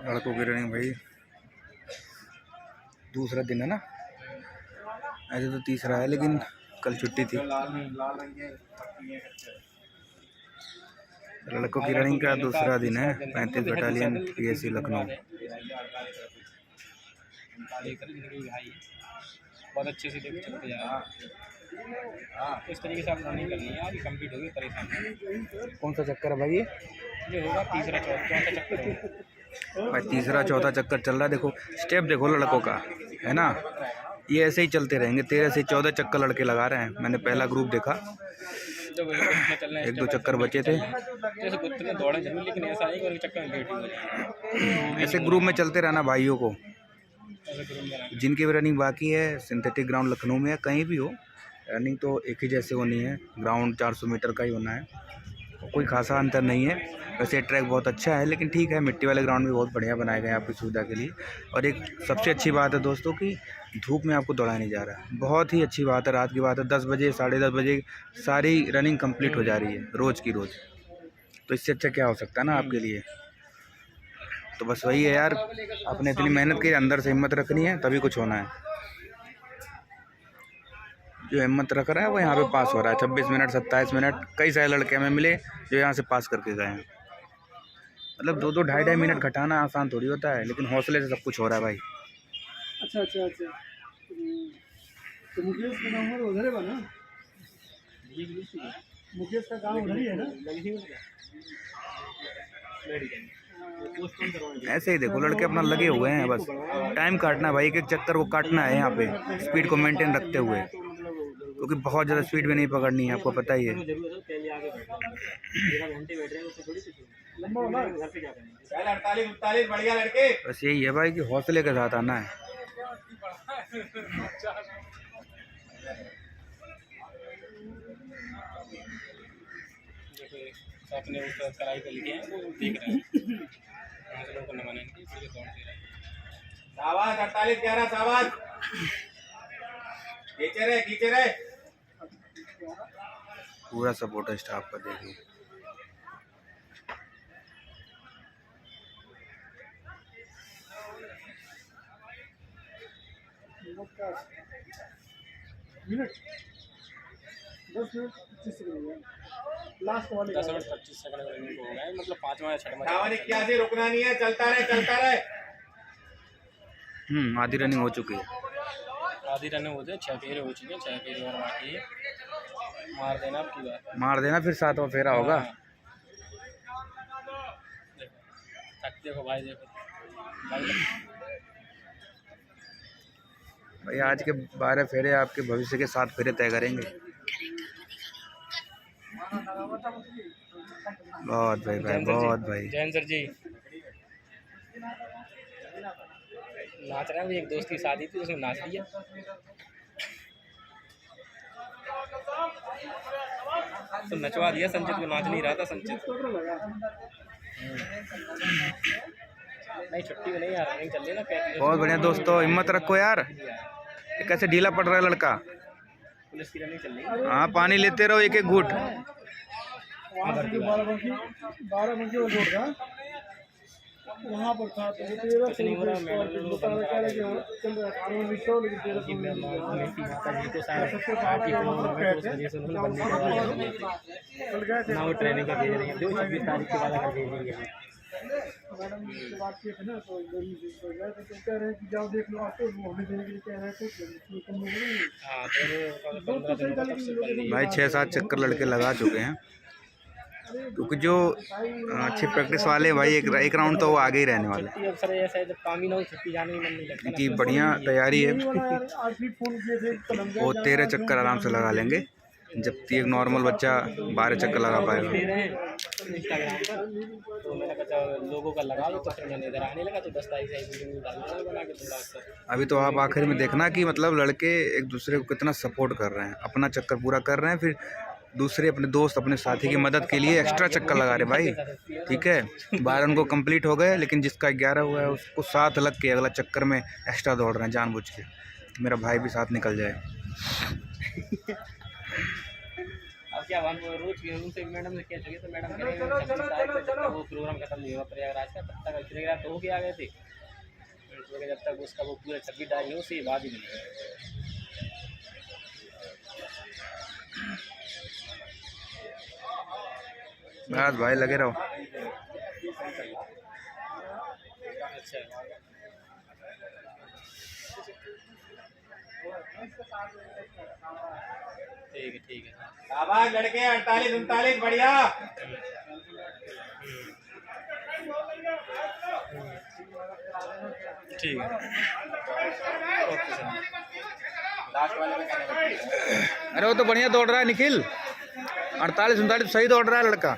लड़कों की रनिंग भाई दूसरा दिन है ना, ऐसे तो तीसरा है लेकिन कल छुट्टी थी। लड़कों की रनिंग का दूसरा दिन है। 35 बटालियन पीएसी लखनऊ। बहुत अच्छे से देखो चलते जा इस तरीके से आप रनिंग करनी है, अभी कंप्लीट होगी परेशान। कौन सा चक्कर है भाई ये होगा तीसरा चौथा चक्कर होगा भाई, तीसरा चौथा चक्कर चल रहा है। देखो स्टेप देखो लड़कों का, है ना, ये ऐसे ही चलते रहेंगे। 13 से 14 चक्कर लड़के लगा रहे हैं। मैंने पहला ग्रुप देखा, 1-2 चक्कर बचे थे। दौड़े जरूर, लेकिन ऐसा नहीं कि चक्कर में लेट हो जाए। ऐसे ग्रुप में चलते रहना भाइयों को। जिनकी भी रनिंग बाकी है, सिंथेटिक ग्राउंड लखनऊ में है, कहीं भी हो, रनिंग तो एक ही जैसे होनी है। ग्राउंड 400 मीटर का ही होना है, कोई खासा अंतर नहीं है। वैसे ट्रैक बहुत अच्छा है, लेकिन ठीक है, मिट्टी वाले ग्राउंड भी बहुत बढ़िया बनाए गए हैं आपकी सुविधा के लिए। और एक सबसे अच्छी बात है दोस्तों कि धूप में आपको दौड़ाया नहीं जा रहा है। बहुत ही अच्छी बात है। रात की बात है, 10 बजे 10:30 बजे सारी रनिंग कंप्लीट हो जा रही है, रोज़ की रोज़। तो इससे अच्छा क्या हो सकता है ना आपके लिए। तो बस वही है यार, अपने इतनी मेहनत के अंदर से हिम्मत रखनी है, तभी कुछ होना है। जो हिम्मत रख रहा है वो यहाँ पे पास हो रहा है। 26 मिनट 27 मिनट कई सारे लड़के हमें मिले जो यहाँ से पास करके गए हैं। मतलब 2-2 ढाई मिनट घटाना आसान थोड़ी होता है, लेकिन हौसले से सब कुछ हो रहा है भाई। अच्छा तो मुकेश का गाँव उधर है ना? मुकेश का गाँव उधर ही है ना? ऐसे ही देखो लड़के अपना लगे हुए हैं, बस टाइम काटना है भाई। एक चक्कर को काटना है यहाँ पे, स्पीड को मेंटेन रखते हुए, क्योंकि बहुत ज़्यादा स्पीड भी नहीं पकड़नी है, आपको पता ही है। बस यही है भाई कि हौसले के साथ आना है। अपने ऊपर कढ़ाई पे लिखे हैं, वो देख रहे हैं। को न माने इनकी, इसलिए दौड़ दे रहे हैं। शाबाश 48-11 शाबाश। खींचे रहे। पूरा सपोर्ट है स्टाफ का, देखिए। मिनट 10 मिनट 25 सेकंड लास्ट वाले 10 मिनट 25 सेकंड रनिंग हो गए, मतलब 5वां या 6वां। क्या से रुकना नहीं है, चलता रहे। आधी रनिंग हो चुकी है। आधी रनिंग हो जाए, 6 फेरे हो चुके हैं, 6 फेरे और बाकी है। मार देना आपकी बात, मार देना, फिर 7वां फेरा होगा। देखो भाई, देखो भाई आज के 12 फेरे आपके भविष्य के 7 फेरे तय करेंगे। बहुत भाई जैन सर जी नाच रहे हैं। एक दोस्त की शादी थी, उसमें नाच दिया। तो नचवा दिया संचित को, नाच नहीं रहा था संचित। नहीं छुट्टी में नहीं आ रहा, नहीं चल रही ना। बहुत बढ़िया दोस्तों, हिम्मत रखो यार। कैसे ढीला पड़ रहा है लड़का। पुलिस की रनिंग चल रही है। हाँ, पानी लेते रहो एक घूंट। 12 बजे वो जोड़ था, वहाँ पर था। तो 13 से नहीं हो रहा, मैडम बता रहा है कि चल रहा है 18 विषय, लेकिन 13 से ना वो ट्रेनिंग का भेज रही है, जो 26 तारीख के बाद अगर भेजेंगे। मैडम से बात किए थे ना, तो गए थे, तो कह रहे हैं कि जाओ देख लो, आपको वो हमें देने के लिए कह रहे थे। भाई 6-7 चक्कर लड़के लगा चुके हैं, क्योंकि जो अच्छी प्रैक्टिस वाले भाई एक राउंड तो वो आगे ही रहने वाले। इनकी बढ़िया तैयारी है, वो 13 चक्कर आराम से लगा लेंगे, जबकि एक नॉर्मल बच्चा 12 चक्कर लगा पाएगा। तो मैंने कहा लोगों का लगा लो, तो फिर मैंने इधर आने लगा, तो 10 तारीख से बना के थोड़ा। अभी तो आप आखिर में देखना कि मतलब लड़के एक दूसरे को कितना सपोर्ट कर रहे हैं, अपना चक्कर पूरा कर रहे हैं, फिर दूसरे अपने दोस्त अपने साथी की मदद के लिए एक्स्ट्रा चक्कर लगा रहे भाई। ठीक है, 12 उनको कंप्लीट हो गए, लेकिन जिसका 11 हुआ है उसको 7 लग के अगला चक्कर में एक्स्ट्रा दौड़ रहे हैं जानबूझ के। मेरा भाई भी साथ निकल जाए। क्या हम रोज उनसे मैडम से कह चुके तो मैडम कह रहे हैं 26 तारीख तक जब तक वो प्रोग्राम खत्म नहीं होगा प्रयागराज का तब तक प्रयागराज तो होके आ गए थे, जब तक उसका वो पूरा 26 तारीख हो उसके बाद ही मिलेगा। बस भाई लगे रहो। अच्छा ठीक है शाबाश लड़के 48-39 बढ़िया। ठीक है ओके सर। लास्ट वाले में कहने अरे वो तो बढ़िया दौड़ रहा है निखिल, 48-39 सही दौड़ रहा है लड़का।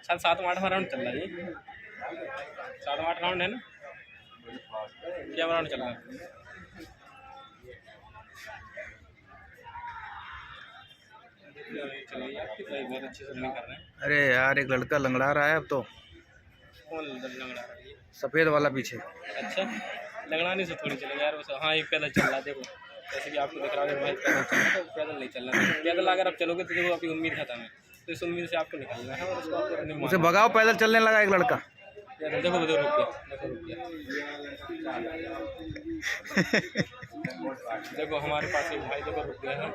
सर 7वां राउंड चल रहा है ये, 7वां राउंड है ना, क्या राउंड चल रहा है? चलिए आपकी तो बहुत अच्छे से रनिंग कर रहे हैं। अरे यार एक लड़का लंगड़ा रहा है अब तो, कौन लंगड़ा रहा है ये? सफेद वाला पीछे। अच्छा लंगड़ाने से थोड़ी चलेगा यार वो। हाँ एक पैदल चल रहा है देखो, जैसे कि आपको दिख रहा है भाई पैदल चल रहा है, तो पैदल नहीं चलना है। पैदल अगर आप चलोगे तो देखो आपकी उम्मीद खत्म है, तो इस उम्मीद से आपको निकलना है और उसको आपको रनिंग उसे भगाओ, पैदल चलने लगा एक लड़का। देखो देखो रुक गया, देखो रुक गया। देखो हमारे पास एक भाई देखो रुक गया है,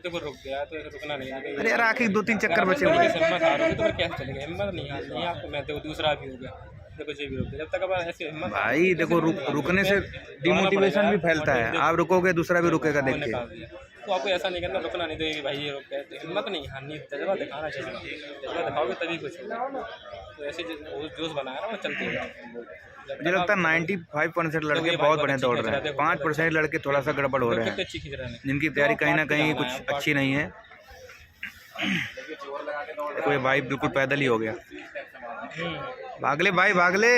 देखो रुक गया तो ऐसे रुकना नहीं है। अरे यार आखिर 2-3 चक्कर बचे हुए हैं। हिम्मत हारोगे तो फिर कैसे चलेगा? हिम्मत नहीं हारनी है आपको। मैं देखो दूसरा भी हो गया, देखो जी भी रुक गया। जब तक अब ऐसे हिम्मत भाई देखो रुकने से डिमोटिवेशन भी फैलता है, आप रुकोगे दूसरा भी रुकेगा देख के। निकाल दिया तो आपको ऐसा नहीं करना, रुकना नहीं देगी भाई ये रुक गए। तो हिम्मत नहीं हारनी, जज्बा दिखाना चाहिए, जज्बा दिखाओगे तभी कुछ होगा। तो ऐसे जोश बनाया ना वो चलते हैं। मुझे लगता है 95% लड़के बहुत बढ़िया दौड़ रहे हैं, 5% लड़के थोड़ा सा गड़बड़ हो रहे हैं, अच्छी खींच रहे हैं, जिनकी तैयारी कहीं ना कहीं कुछ अच्छी नहीं है। देखो ये भाई बिल्कुल पैदल ही हो गया। भागले भाई भागले।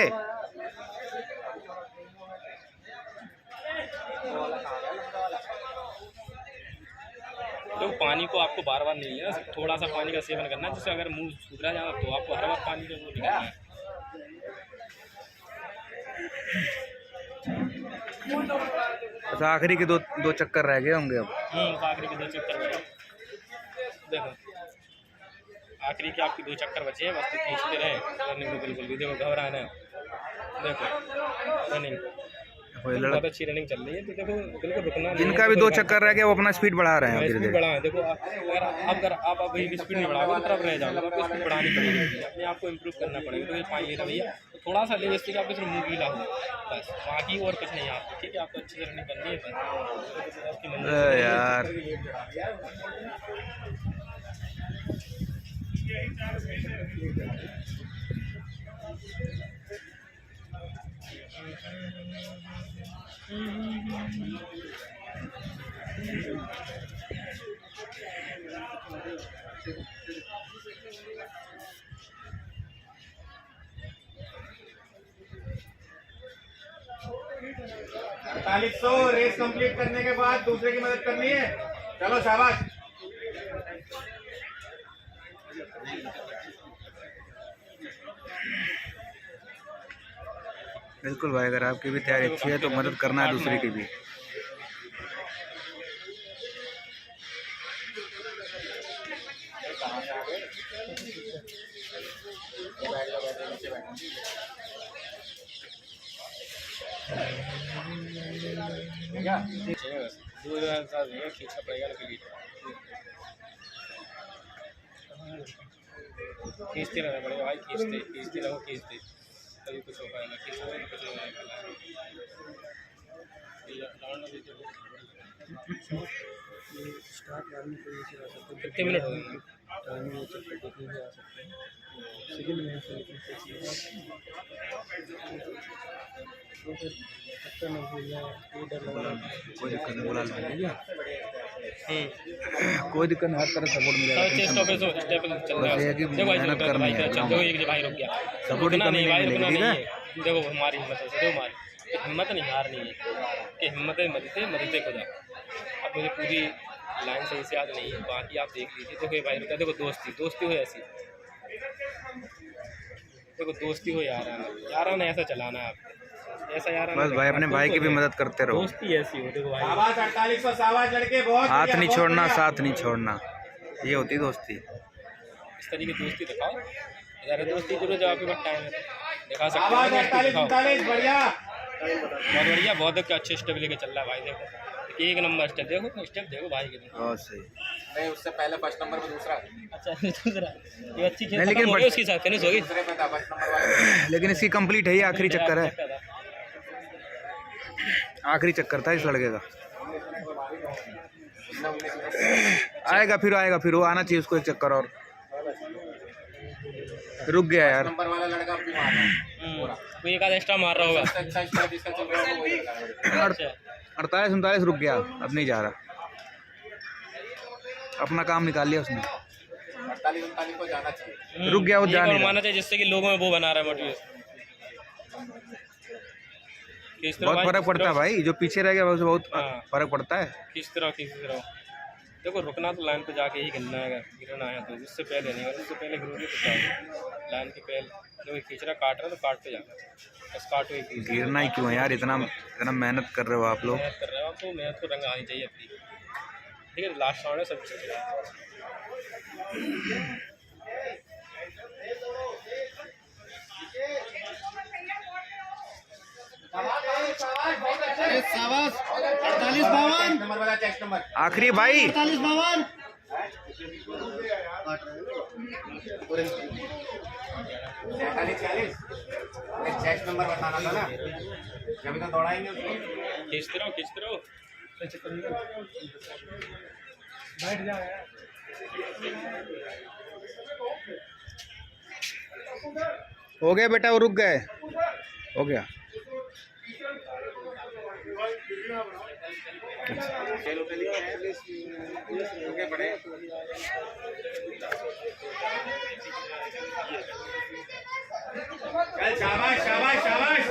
तो पानी को आपको बार बार नहीं लेना, थोड़ा सा पानी का सेवन करना है, जिससे अगर मुंह सूख जाए तो आपको हर बार पानी का वो निकालना है। बस आखिरी के दो चक्कर रह गए होंगे अब। आखिरी के 2 चक्कर बचे। देखो आखिरी के आपके 2 चक्कर बचे हैं, बस खींचते रहे रनिंग को बिल्कुल भी। देखो घबराना है, देखो रनिंग बहुत अच्छी रनिंग चल रही है। तो देखो बिल्कुल रुकना, जिनका भी 2 चक्कर रह गया वो अपना स्पीड बढ़ा रहे हैं धीरे धीरे। बढ़ाएं। देखो अगर आप अभी भी स्पीड नहीं बढ़ाओगे तो तरफ रह जाओगे, आपको स्पीड बढ़ानी पड़ेगी, अपने आप को इम्प्रूव करना पड़ेगा। तो ये पानी लेना भैया तो थोड़ा सा ले, इससे आपको सिर्फ मुँह गीला हो बस, बाकी और कुछ नहीं आपको। ठीक है आपको अच्छी रनिंग करनी है बस आपकी मंजिल यार रेस कंप्लीट करने के बाद दूसरे की मदद करनी है। चलो शाबाश। बिल्कुल भाई, अगर आपकी भी तैयारी अच्छी है तो मदद करना है दूसरे की भी। खींचना पड़ेगा ना, खींचते रहना पड़ेगा भाई, खींचते रहो तभी कुछ हो पाएगा। कुछ हो पाएगा। कितने मिनट हो गए? कोई दिक्कत नहीं, बोला कोई दिक्कत नहीं, हर तरह सपोर्ट मिलेगा। बस ये कि मेहनत करनी है, भाई रुक गया, सपोर्ट ही कमी नहीं मिलेगी। ठीक है देखो हमारी हिम्मत है, देखो हमारी कि हिम्मत नहीं हारनी है, कि हिम्मत मदद खुदा। अब मुझे पूरी लाइन सही से याद नहीं है, बाकी आप देख लीजिए। देखो ये भाई रुका, देखो दोस्ती हो ऐसी, देखो दोस्ती हो याराना ऐसा चलाना है आपको, ऐसा याराना। बस भाई अपने भाई की भी मदद करते रहो। दोस्ती ऐसी हो, देखो भाई शाबाश 4800 शाबाश लड़के, बहुत हाथ बढ़िया, नहीं बहुत छोड़ना, बढ़िया। साथ नहीं छोड़ना, ये होती दोस्ती। इस तरीके की दोस्ती दिखाओ। ज़रा दोस्ती जरूर, जब आपके पास टाइम है दिखा सकते शाबाश हो। दोस्ती 48 दिखाओ। 49 बढ़िया। बहुत बढ़िया, बहुत अच्छे स्टेप लेके चल रहा है भाई। देखो एक नंबर स्टेप, देखो स्टेप देखो भाई के। बहुत सही। नहीं, उससे पहले फर्स्ट नंबर पे दूसरा, अच्छा दूसरा ये अच्छी खेल नहीं, लेकिन खत्म हो गई, उसके साथ फिनिश होगी। दूसरे पे था फर्स्ट नंबर वाला। लेकिन इसकी कंप्लीट है, ये आखिरी चक्कर है, आखिरी चक्कर था इस लड़के का। आएगा फिर वो आना चाहिए उसको एक चक्कर और। रुक गया यार। नंबर वाला लड़का अपनी मार रहा है। कोई एक आधा एक्स्ट्रा मार रहा होगा। अच्छा स्टेप जिसका चल रहा है वो वही लगा है। अच्छा 48-39 रुक गया, अब नहीं जा रहा, अपना काम निकाल लिया उसने। 48 39 को जाना चाहिए। रुक गया, वो जा नहीं रहा। माना चाहिए, जिससे कि लोगों में वो बना रहा है मोटिवेशन। बहुत फर्क पड़ता है भाई, जो पीछे रह गया उसे बहुत हाँ। फर्क पड़ता है। किस तरह देखो, रुकना तो लाइन पे जाके ही गिरना है, गिरना है तो उससे पहले नहीं, और उससे पहले गिरोगे तो क्या होगा। लाइन के पहले जो खींच रहा काट रहा तो काट पे जाना, बस काटो ही खींच। गिरना ही क्यों है यार, इतना मेहनत कर रहे हो आप लोग। मेहनत कर रहे हो तो मेहनत को रंग आनी चाहिए अपनी। ठीक है, लास्ट राउंड है सब चीज़। शाबाश 48 52 नंबर वाला चेस्ट नंबर आखिरी भाई 48 52 46 चेस्ट नंबर बताना था ना, जब तक दौड़ा ही नहीं उसको। खींचते रहो। बैठ जा यार। हो गया बेटा, वो रुक गए, हो गया। चल शाबाश शाबाश शाबाश।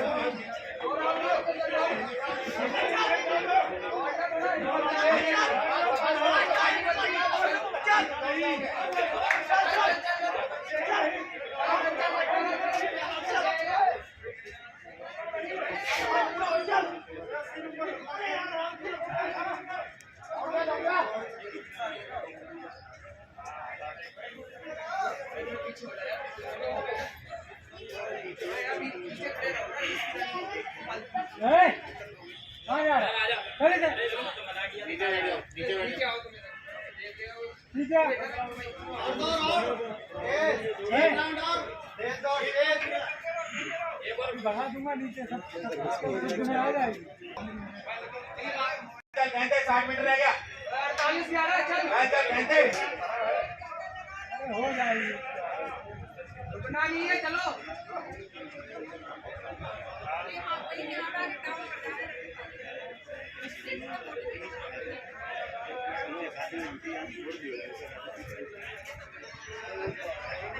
कहाँ जा रहा है? अरे जा। ठीक है। बढ़ा दूंगा नीचे सब तुम्हें आ जाएगी। चल 60 मीटर रह गया। 48 11 चल। चल 35 हो जाएगी। रुकना नहीं है, चलो।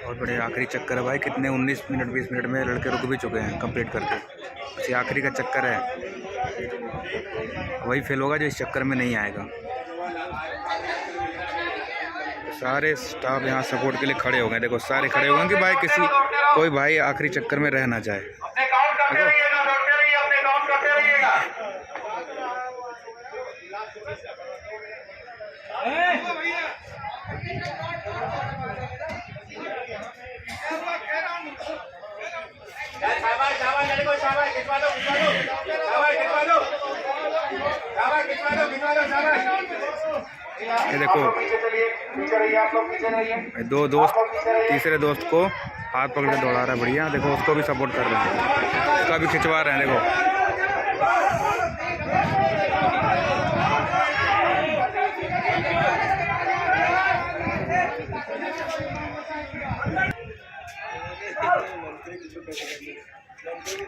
बहुत बढ़िया, आखिरी चक्कर है भाई। कितने 19 मिनट 20 मिनट में लड़के रुक भी चुके हैं कंप्लीट करके। बस ये आखिरी का चक्कर है, वही फेल होगा जो इस चक्कर में नहीं आएगा। सारे स्टाफ यहाँ सपोर्ट के लिए खड़े हो गए, देखो सारे खड़े हो गए कि भाई कोई भाई आखिरी चक्कर में रह ना जाए। अपने काम करते रहिएगा, दौड़ते रहिए, अपने काम करते रहिएगा। शाबाश शाबाश लड़को, शाबाश खिंचवा दो, शाबाश खिंचवा दो, शाबाश खिंचवा दो, शाबाश। ये देखो दो दोस्त तीसरे दोस्त को हाथ पकड़ के दौड़ा रहा है, बढ़िया। देखो उसको भी सपोर्ट कर रहे हैं, उसका भी खिंचवा रहे हैं, देखो।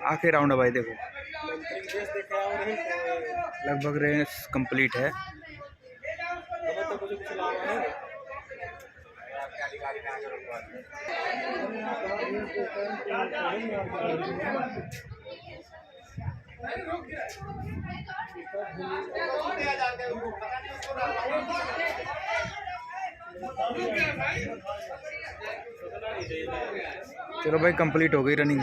आखिरी राउंड है भाई, देखो लगभग रेस कंप्लीट है। चलो भाई, कंप्लीट हो गई रनिंग।